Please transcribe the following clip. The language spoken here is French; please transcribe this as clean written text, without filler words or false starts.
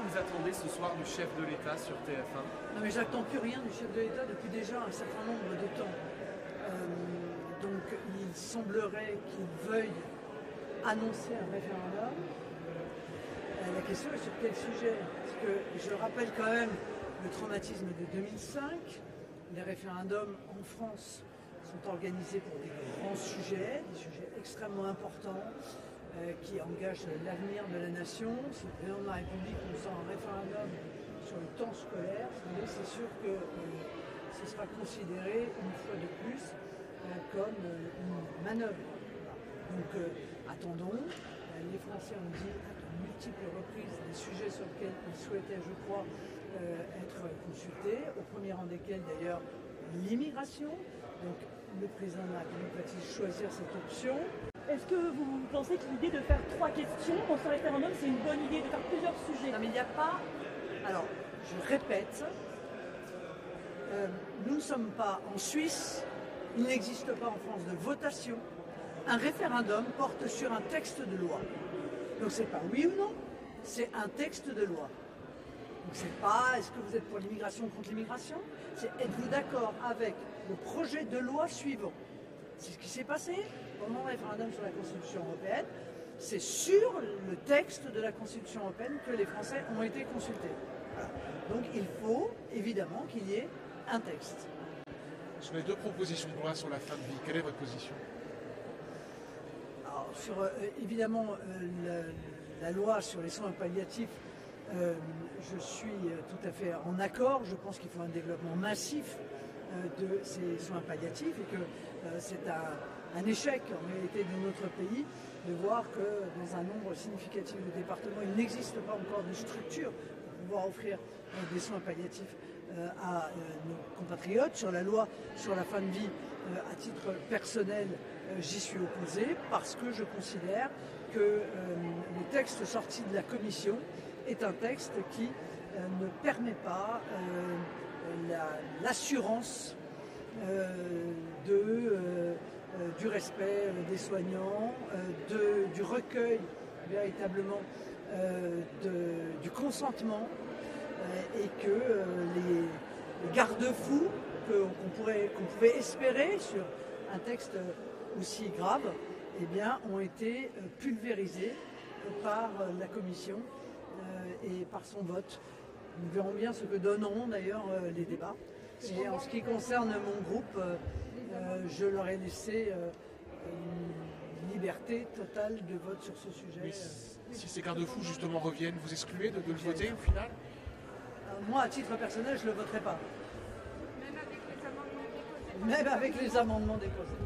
vous attendez ce soir du chef de l'État sur TF1? Non mais j'attends plus rien du chef de l'État depuis déjà un certain nombre de temps. Donc il semblerait qu'il veuille annoncer un référendum. La question est sur quel sujet? Parce que je rappelle quand même le traumatisme de 2005. Les référendums en France sont organisés pour des grands sujets, des sujets extrêmement importants qui engagent l'avenir de la nation. Si le président de la République nous sort un référendum sur le temps scolaire, c'est sûr que ce sera considéré une fois de plus comme une manœuvre. Donc attendons. Les Français ont dit à de multiples reprises des sujets sur lesquels ils souhaitaient, je crois, être consultés, au premier rang desquels d'ailleurs l'immigration. Donc le président de la République va-t-il choisir cette option? Est-ce que vous pensez que l'idée de faire 3 questions dans ce référendum, c'est une bonne idée de faire plusieurs sujets? Non mais il n'y a pas... Alors, je répète, nous ne sommes pas en Suisse, il n'existe pas en France de votation. Un référendum porte sur un texte de loi. Donc c'est pas oui ou non, c'est un texte de loi. Donc c'est pas est-ce que vous êtes pour l'immigration ou contre l'immigration, c'est êtes-vous d'accord avec le projet de loi suivant. C'est ce qui s'est passé pendant le référendum sur la Constitution européenne. C'est sur le texte de la Constitution européenne que les Français ont été consultés. Voilà. Donc il faut évidemment qu'il y ait un texte. Sur les 2 propositions de loi sur la fin de vie, quelle est votre position? Alors, sur évidemment la loi sur les soins palliatifs, je suis tout à fait en accord. Je pense qu'il faut un développement massif de ces soins palliatifs et que c'est un échec en réalité de notre pays de voir que dans un nombre significatif de départements, il n'existe pas encore de structure pour pouvoir offrir des soins palliatifs à nos compatriotes. Sur la loi sur la fin de vie, à titre personnel, j'y suis opposé parce que je considère que le texte sorti de la Commission est un texte qui ne permet pas l'assurance du respect des soignants, du recueil véritablement du consentement et que les garde-fous qu'on pouvait espérer sur un texte aussi grave, eh bien, ont été pulvérisés par la Commission et par son vote. Nous verrons bien ce que donneront d'ailleurs les débats. Et en ce qui concerne mon groupe, je leur ai laissé une liberté totale de vote sur ce sujet. Mais si ces garde-fous justement reviennent, vous excluez de le voter au final? Moi, à titre personnel, je ne le voterai pas. Même avec les amendements déposés. Même avec les amendements déposés.